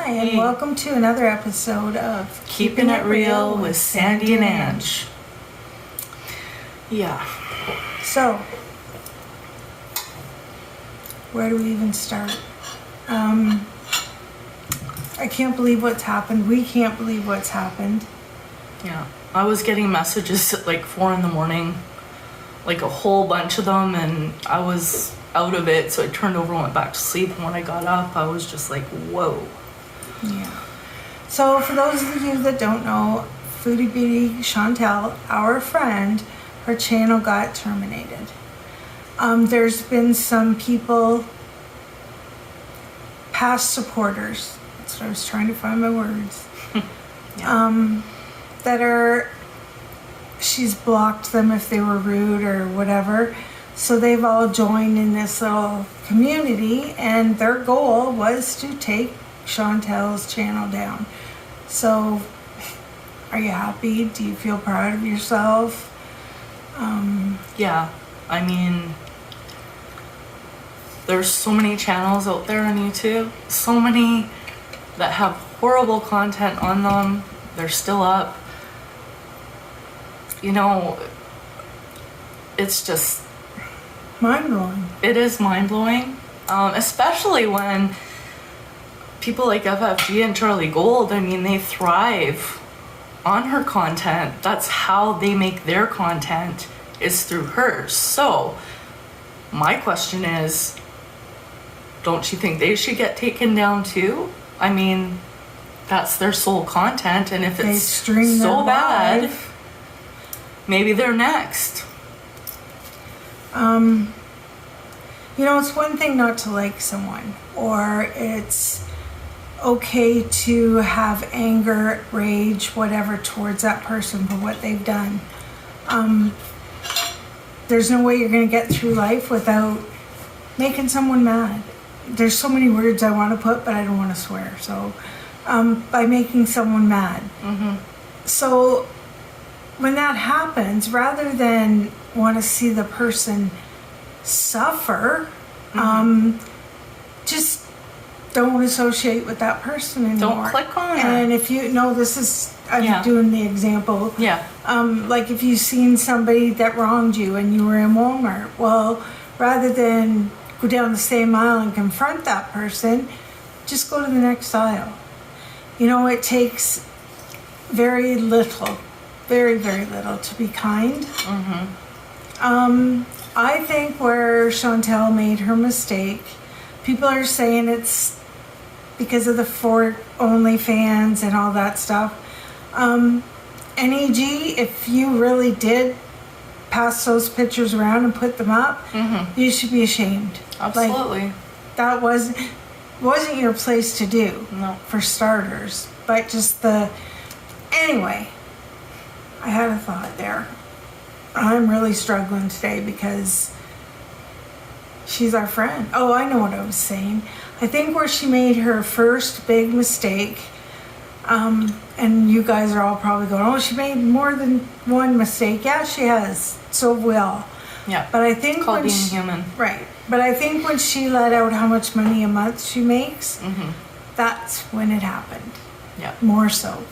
Hi, and welcome to another episode of Keeping It Real with Sandy and Ange. Yeah. So, where do we even start? I can't believe what's happened. We can't believe what's happened. Yeah. I was getting messages at like 4 a.m, like a whole bunch of them, and I was out of it, so I turned over and went back to sleep. And when I got up, I was just like, whoa. Yeah. So for those of you that don't know, Foodie Beauty Chantel, our friend, her channel got terminated. There's been some people, past supporters, that's what I was trying to find my words, Yeah. that are, she's blocked them if they were rude or whatever. So they've all joined in this little community, and their goal was to take Chantel's channel down. So, are you happy? Do you feel proud of yourself? Yeah. I mean, there's so many channels out there on YouTube. So many that have horrible content on them. They're still up. You know, it's just... mind-blowing. It is mind-blowing. Especially when people like FFG and Charlie Gold, I mean, they thrive on her content. That's how they make their content, is through hers. So my question is, don't you think they should get taken down too? I mean, that's their sole content, and if it's so bad, maybe they're next. You know, it's one thing not to like someone, or it's okay to have anger, rage, whatever, towards that person for what they've done. There's no way you're going to get through life without making someone mad. There's so many words I want to put, but I don't want to swear. So, by making someone mad. Mm-hmm. So, when that happens, rather than want to see the person suffer, just don't associate with that person anymore. Don't click on her. And if you know, this is, I'm doing the example. Yeah. Like if you've seen somebody that wronged you and you were in Walmart, well, rather than go down the same aisle and confront that person, just go to the next aisle. You know, it takes very little, very, very little to be kind. I think where Chantel made her mistake, people are saying it's because of the Fort OnlyFans and all that stuff. NEG, if you really did pass those pictures around and put them up, you should be ashamed. Absolutely. Like, that wasn't your place to do, no, for starters. But just anyway, I had a thought there. I'm really struggling today because she's our friend. Oh, I know what I was saying. I think where she made her first big mistake, and you guys are all probably going, oh, she made more than one mistake. Yeah, she has. So have we all. Yeah. But I think it's called being human. Right. But I think when she let out how much money a month she makes, that's when it happened. Yeah. More so.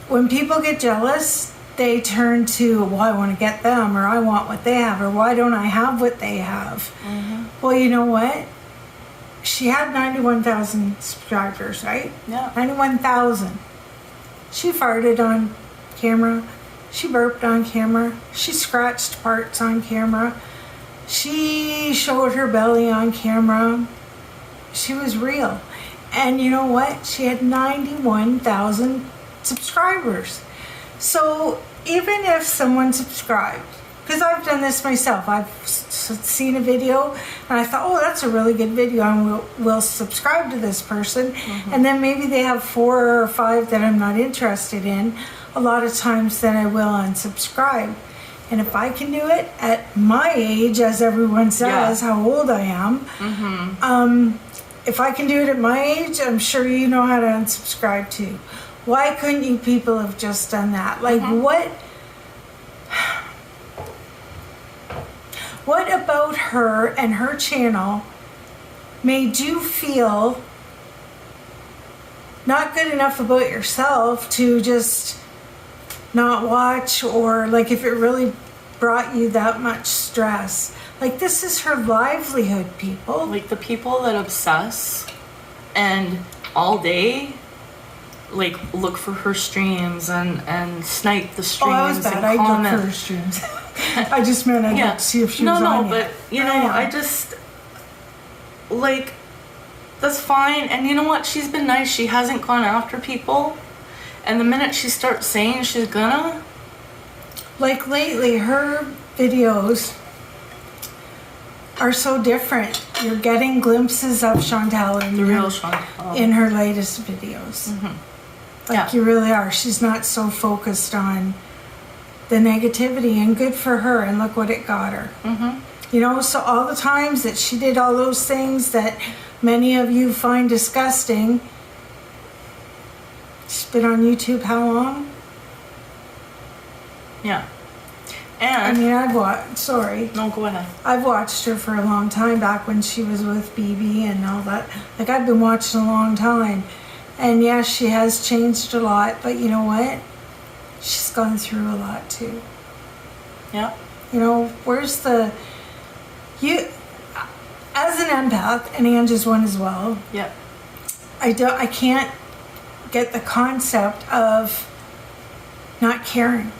When people get jealous, they turn to, well, I want to get them, or I want what they have, or why don't I have what they have? Well, you know what? She had 91,000 subscribers, right? Yeah. 91,000. She farted on camera. She burped on camera. She scratched parts on camera. She showed her belly on camera. She was real. And you know what? She had 91,000 subscribers. So even if someone subscribed, because I've done this myself, I've seen a video and I thought, oh, that's a really good video, and we'll subscribe to this person. And then maybe they have 4 or 5 that I'm not interested in. A lot of times then I will unsubscribe. And if I can do it at my age, as everyone says, how old I am, if I can do it at my age, I'm sure you know how to unsubscribe too. Why couldn't you people have just done that? Like, what about her and her channel made you feel not good enough about yourself to just not watch, or like if it really brought you that much stress. Like, this is her livelihood, people. Like the people that obsess and all day like look for her streams and snipe the streams. Oh, I was bad. And I comment. looked for her streams. I just meant I'd look to see if she was on but you know, I just like, that's fine. And you know what? She's been nice. She hasn't gone after people. And the minute she starts saying she's gonna, like lately, her videos are so different. You're getting glimpses of Chantal in the real Chantal in her latest videos. Mm-hmm. Like, you really are. She's not so focused on the negativity, and good for her. And look what it got her. Mm-hmm. You know, so all the times that she did all those things that many of you find disgusting. She's been on YouTube how long? Yeah. I And mean, no, go ahead. I've watched her for a long time, back when she was with BB and all that. Like, I've been watching a long time. And yes, she has changed a lot, but you know what? She's gone through a lot too. Yeah. You know, where's you, as an empath, and Ange is one as well, Yeah. I can't get the concept of not caring,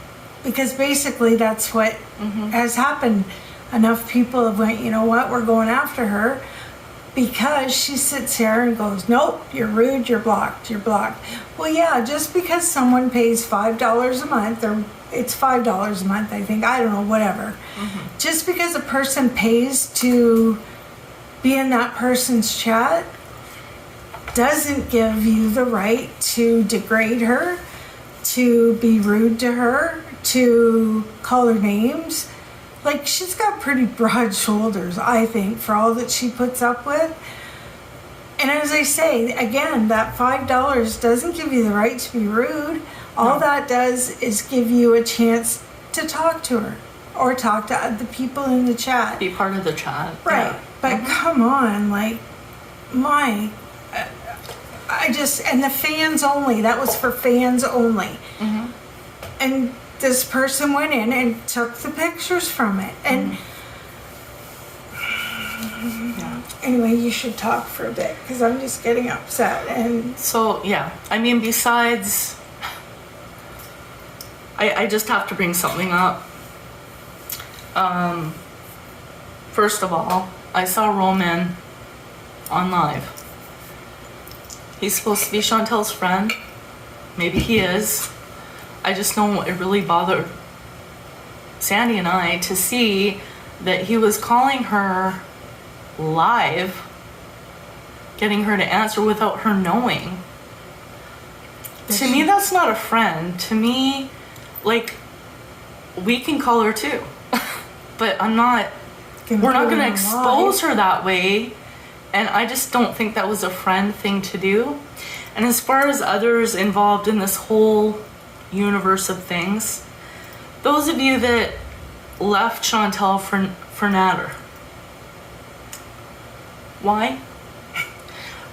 because basically that's what has happened. Enough people have went, you know what, we're going after her, because she sits here and goes, nope, you're rude, you're blocked, you're blocked. Well, yeah, just because someone pays $5 a month, or it's $5 a month, I think, I don't know, whatever. Just because a person pays to be in that person's chat doesn't give you the right to degrade her, to be rude to her, to call her names. Like, she's got pretty broad shoulders, I think, for all that she puts up with. And as I say, again, that $5 doesn't give you the right to be rude. All that does is give you a chance to talk to her, or talk to the people in the chat. Be part of the chat. Right. Yeah. But come on, like, and the fans only, that was for fans only. And this person went in and took the pictures from it. And anyway, you should talk for a bit, because I'm just getting upset. And So, yeah. I mean, besides, I just have to bring something up. First of all, I saw Roman on live. He's supposed to be Chantel's friend. Maybe he is. I just know it really bothered Sandy and I to see that he was calling her live, getting her to answer without her knowing. To me, that's not a friend. To me, like, we can call her too. But we're not going to expose her that way. And I just don't think that was a friend thing to do. And as far as others involved in this whole universe of things, those of you that left Chantel for Natter, why?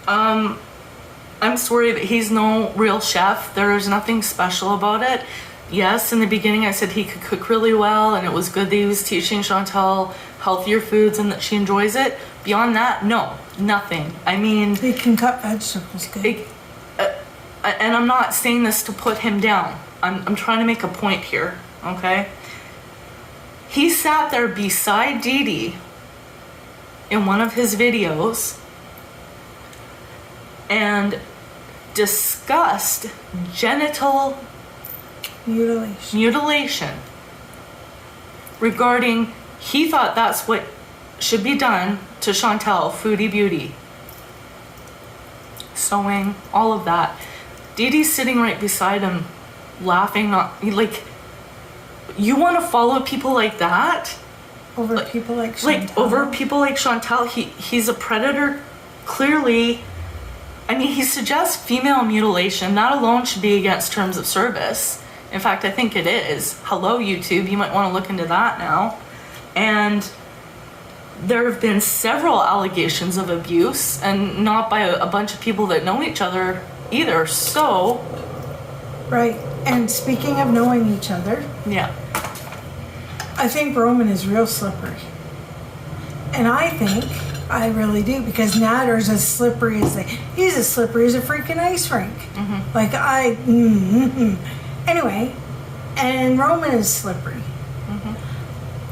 I'm sorry that he's no real chef. There is nothing special about it. Yes, in the beginning I said he could cook really well, and it was good that he was teaching Chantel healthier foods and that she enjoys it. Beyond that, no, nothing. I mean, he can cut vegetables good. And I'm not saying this to put him down. I'm trying to make a point here, okay? He sat there beside Dee Dee in one of his videos and discussed genital mutilation regarding, he thought that's what should be done to Chantel, Foodie Beauty. Sewing, all of that. Dee Dee's sitting right beside him, laughing, not like, you want to follow people like that? Over people like Chantel? Like, over people like Chantel, he's a predator, clearly. I mean, he suggests female mutilation. That alone should be against terms of service. In fact, I think it is. Hello, YouTube, you might want to look into that now. And there have been several allegations of abuse, and not by a bunch of people that know each other either. So, Right. And speaking of knowing each other, yeah. I think Roman is real slippery. And I really do, because Natter's as slippery as he's as slippery as a freaking ice rink. Mm-hmm. Like Anyway, and Roman is slippery. Mm-hmm.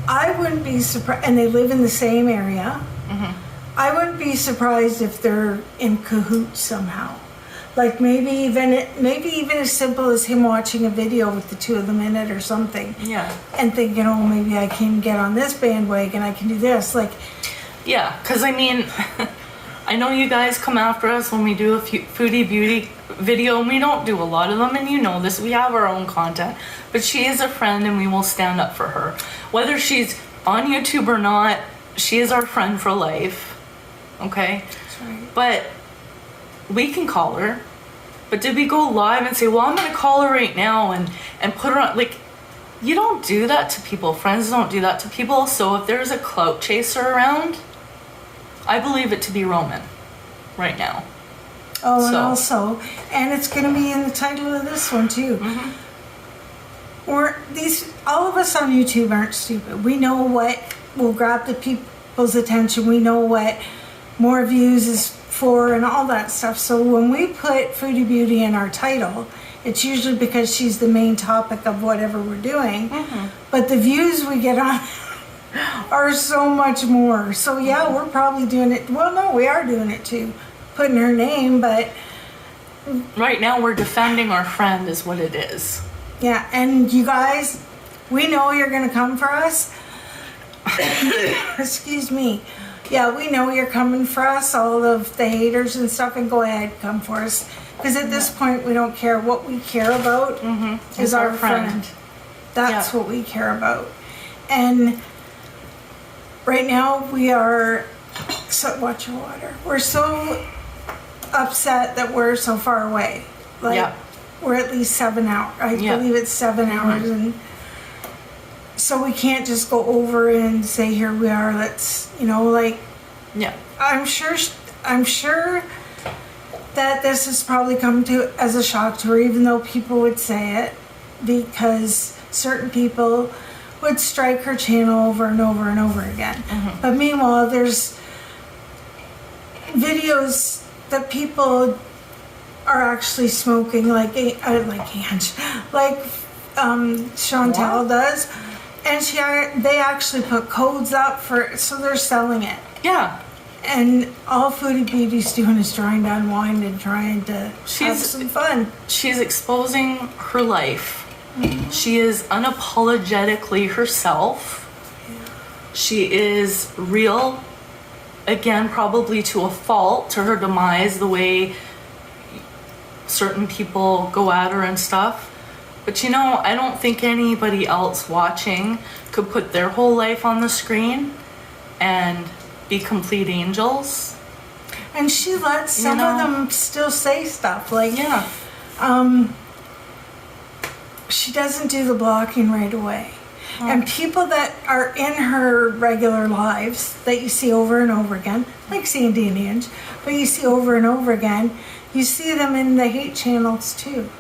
I wouldn't be surprised, and they live in the same area. Mm-hmm. I wouldn't be surprised if they're in cahoots somehow. Like maybe even as simple as him watching a video with the two of them in it or something. Yeah. And thinking, oh, maybe I can get on this bandwagon, I can do this. Like, yeah, because I mean, I know you guys come after us when we do a foodie beauty video, and we don't do a lot of them, and you know this, we have our own content, but she is a friend and we will stand up for her. Whether she's on YouTube or not, she is our friend for life, okay? that's right. But we can call her, but did we go live and say, well, I'm gonna call her right now and put her on, like, you don't do that to people. Friends don't do that to people. So if there's a clout chaser around, I believe it to be Roman right now. Oh, and also, and it's going to be in the title of this one too. Mm-hmm. All of us on YouTube aren't stupid. We know what will grab the people's attention. We know what more views is for and all that stuff. So when we put Foodie Beauty in our title, it's usually because she's the main topic of whatever we're doing. Mm-hmm. But the views we get on are so much more. So yeah, we're probably doing it. Well, no, we are doing it too. Putting her name, but right now we're defending our friend is what it is. yeah, and you guys, we know you're gonna come for us. Excuse me. Yeah, we know you're coming for us, all of the haters and stuff, and go ahead, come for us. Because at this point, we don't care. What we care about is our friend. That's what we care about. And right now, we are, so watch your water. We're so upset that we're so far away. Like, we're at least 7 hours. I believe it's 7 hours. And so we can't just go over and say, here we are, let's, like, I'm sure that this has probably come to as a shock to her, even though people would say it, because certain people would strike her channel over and over and over again. Mm-hmm. But meanwhile, there's videos that people are actually smoking, like Chantel does, and they actually put codes up for, so they're selling it. Yeah. And all Foodie Beauty's doing is trying to unwind and trying to have some fun. She's exposing her life. Mm-hmm. She is unapologetically herself. Yeah. She is real, again, probably to a fault, to her demise, the way certain people go at her and stuff. But I don't think anybody else watching could put their whole life on the screen and be complete angels. And she lets some of them still say stuff like, she doesn't do the blocking right away. Oh. And people that are in her regular lives that you see over and over again, like Sandy and Ange, but you see over and over again, you see them in the hate channels too.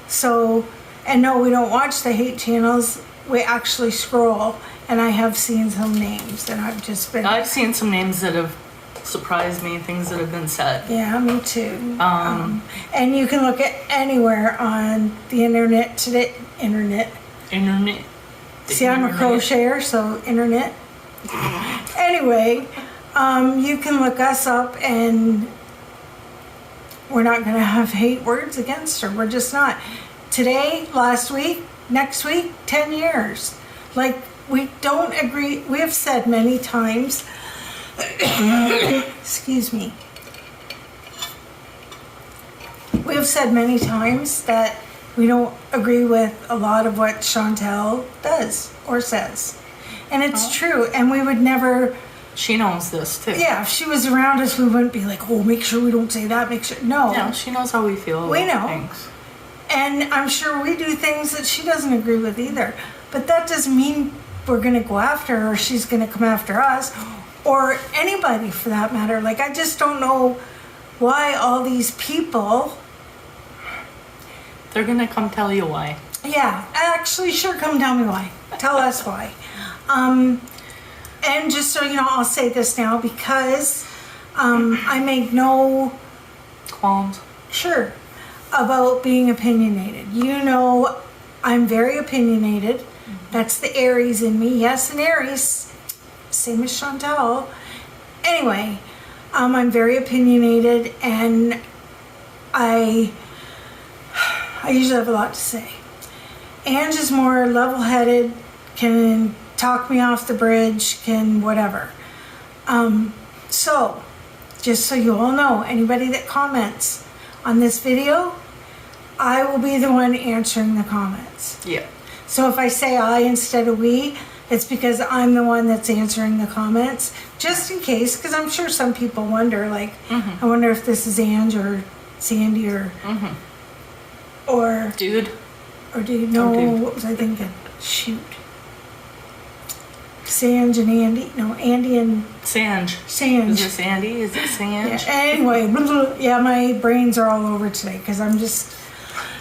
So, and no, we don't watch the hate channels. We actually scroll, and I have seen some names, and I've seen some names that have surprised me, things that have been said. Yeah, me too. And you can look at anywhere on the internet today. Internet. See, I'm a crocheter, so internet. Anyway, you can look us up, and we're not going to have hate words against her. We're just not. Today, last week, next week, 10 years. Like, we don't agree. We have said many times, excuse me. We have said many times that we don't agree with a lot of what Chantel does or says. And it's true. And we would never... She knows this, too. Yeah, if she was around us, we wouldn't be like, oh, make sure we don't say that, make sure... No. Yeah, she knows how we feel we about know. Things. And I'm sure we do things that she doesn't agree with either. But that doesn't mean we're going to go after her or she's going to come after us or anybody for that matter. Like, I just don't know why all these people They're gonna come tell you why. Yeah, actually, sure, come tell me why. Tell us why. And just so you know, I'll say this now because I make no Qualms. sure about being opinionated. You know, I'm very opinionated. That's the Aries in me. Yes, an Aries, same as Chantal. Anyway, I'm very opinionated, and I usually have a lot to say. Ange is more level-headed, can talk me off the bridge, can whatever. So, just so you all know, anybody that comments on this video, I will be the one answering the comments. Yeah. So if I say I instead of we, it's because I'm the one that's answering the comments, just in case, because I'm sure some people wonder, like, I wonder if this is Ange or Sandy or Dude. Or do you know, dude. what was I thinking? Shoot. Sange and Andy. No, Andy and Sange. Sange. Is it Sandy? Is it Sange? Yeah, anyway, yeah, my brains are all over today because I'm just,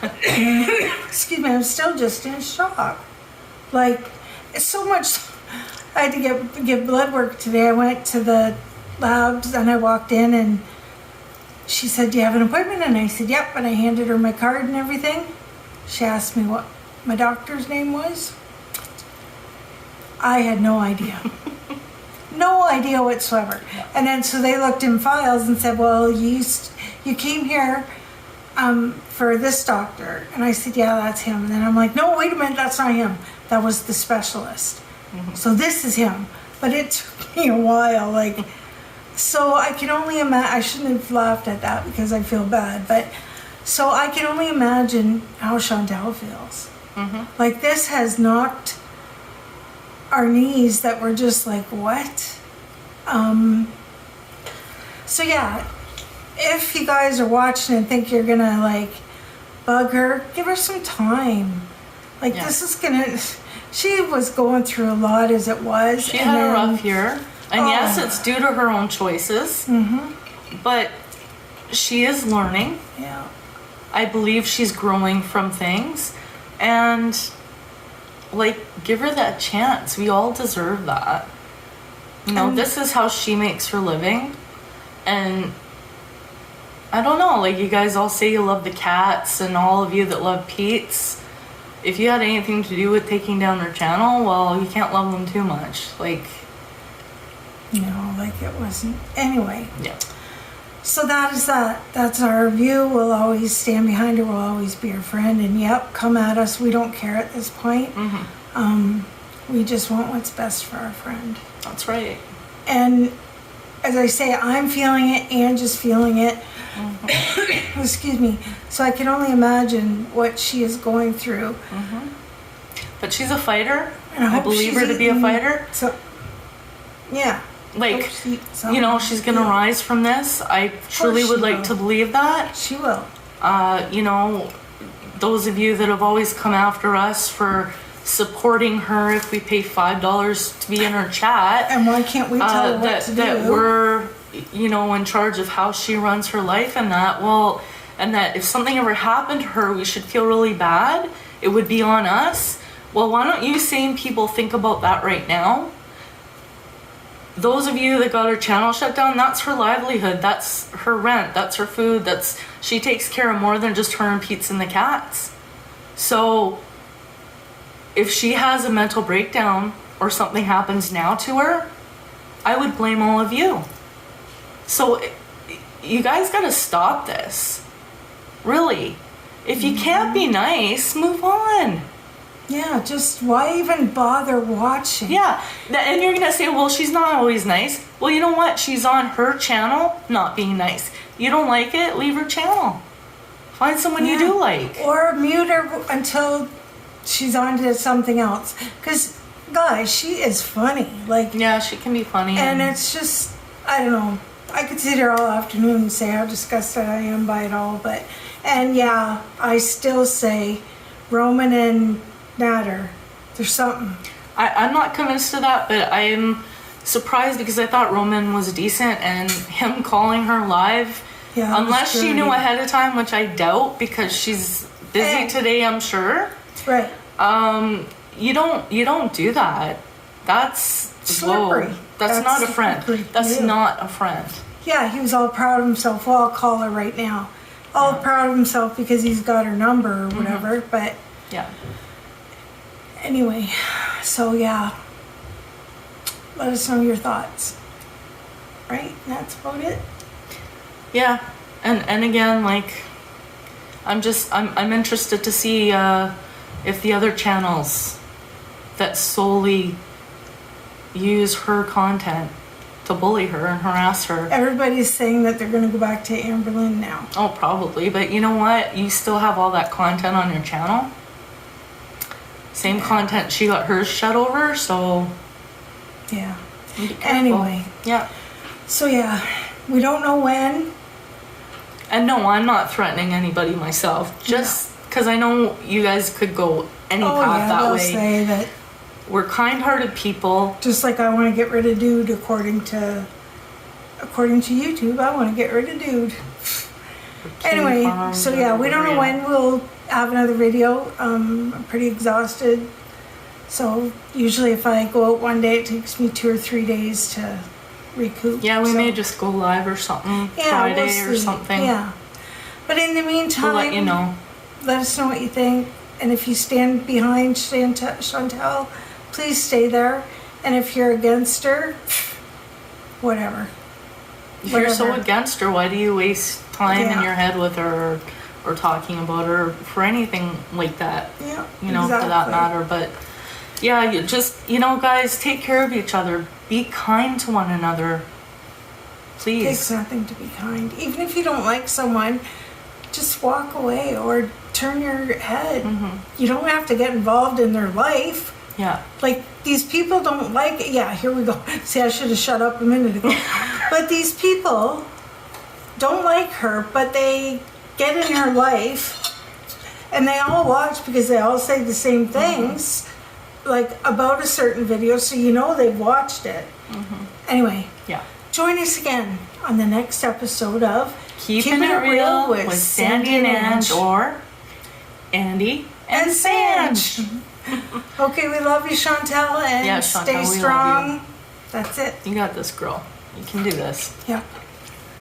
excuse me, I'm still just in shock. Like, it's so much, I had to give blood work today. I went to the labs and I walked in and she said, do you have an appointment? And I said, yep. And I handed her my card and everything. She asked me what my doctor's name was. I had no idea. No idea whatsoever. And then so they looked in files and said, well, you came here for this doctor. And I said, yeah, that's him. And then I'm like, no, wait a minute, that's not him. That was the specialist. So this is him. But it took me a while. Like, so I can only imagine, I shouldn't have laughed at that because I feel bad. But so I can only imagine how Chantal feels. Like, this has knocked our knees that were just like, what? So yeah, if you guys are watching and think you're gonna like bug her, give her some time. Like, this is gonna, she was going through a lot as it was. She had a rough year. And yes, it's due to her own choices. But she is learning. Yeah. I believe she's growing from things. And, like, give her that chance. We all deserve that. You know, this is how she makes her living. And I don't know, like, you guys all say you love the cats, and all of you that love Pete's. If you had anything to do with taking down her channel, well, you can't love them too much. Like, you know, like, it wasn't. Anyway. yeah. So that is that. That's our view. We'll always stand behind her. We'll always be her friend. And yep, come at us. We don't care at this point. We just want what's best for our friend. That's right. And as I say, I'm feeling it. Ange is feeling it. Excuse me. So I can only imagine what she is going through. But she's a fighter. And I believe her to be a fighter. So, yeah. Like, you know, she's gonna rise from this. I truly would like to believe that. She will. You know, those of you that have always come after us for supporting her if we pay $5 to be in her chat. And why can't we tell her what to do? That we're, you know, in charge of how she runs her life and that. Well, and that if something ever happened to her, we should feel really bad. It would be on us. Well, why don't you sane people think about that right now? Those of you that got her channel shut down, that's her livelihood, that's her rent, that's her food, she takes care of more than just her and Pete's and the cats. So if she has a mental breakdown or something happens now to her, I would blame all of you. So you guys gotta stop this. Really. If you can't be nice, move on. Yeah, just why even bother watching? Yeah, and you're gonna say, well, she's not always nice. Well, you know what? She's on her channel not being nice. You don't like it? Leave her channel. Find someone you do like. Or mute her until she's on to something else. Because, guys, she is funny. Like, yeah, she can be funny. And it's just, I don't know. I could sit here all afternoon and say how disgusted I am by it all. And yeah, I still say Roman and Natter, there's something. I'm not convinced of that, but I am surprised because I thought Roman was decent, and him calling her live, unless she knew ahead of time, which I doubt because she's busy today, I'm sure. Right. You don't do that. That's Slippery. Whoa. That's not a friend. slippery. That's Yeah. not a friend. Yeah, he was all proud of himself. Well, I'll call her right now. All proud of himself because he's got her number or whatever. But Yeah. anyway, so yeah. Let us know your thoughts. Right? That's about it. Yeah. And again, like, I'm interested to see if the other channels that solely use her content to bully her and harass her. Everybody's saying that they're going to go back to Amberlyn now. Oh, probably. But you know what? You still have all that content on your channel. Same content. She got hers shut over, so... Yeah. be careful. Anyway. Yeah. So yeah, we don't know when. And no, I'm not threatening anybody myself. Just because I know you guys could go any path that they'll way. say that. We're kind-hearted people. Just like I want to get rid of Dude according to YouTube, I want to get rid of Dude. Anyway, so yeah, we don't know when we'll have another video. I'm pretty exhausted. So usually if I go out one day, it takes me 2 or 3 days to recoup. Yeah, we so. may just go live or something Friday or something. Yeah. But in the meantime, We'll let you know. Let us know what you think. And if you stand behind Chantel, please stay there. And if you're against her, whatever. If you're so against her, why do you waste time in your head with her or talking about her for anything like that? Yeah, you know, for that matter. But yeah, you just, guys, take care of each other. Be kind to one another. Please. It takes nothing to be kind. Even if you don't like someone, just walk away or turn your head. Mm-hmm. You don't have to get involved in their life. Yeah. Like, these people don't like it. Yeah, here we go. See, I should have shut up a minute ago. But these people don't like her, but they get in her life and they all watch because they all say the same things, like about a certain video, so you know they've watched it. Mm-hmm. Anyway, join us again on the next episode of Keeping It Real with Sandy and Ange, or Andy and Sange. Okay, we love you, Chantel, and Chantel, stay strong. That's it. You got this, girl. You can do this. Yeah.